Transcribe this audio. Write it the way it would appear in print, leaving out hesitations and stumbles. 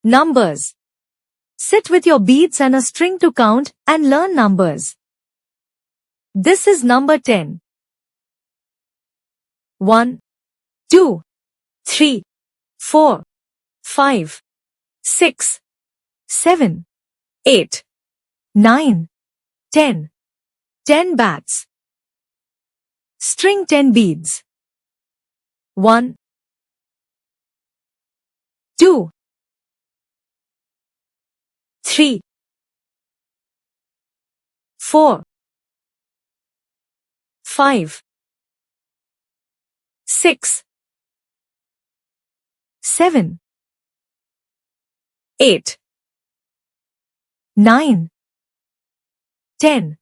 Numbers. Sit with your beads and a string to count and learn numbers. This is number 10. 1, 2, 3, 4, 5, 6, 7, 8, 9, 10. 10 bats. String 10 beads. 1, 2, 3, 4, 5, 6, 7, 8, 9, 10.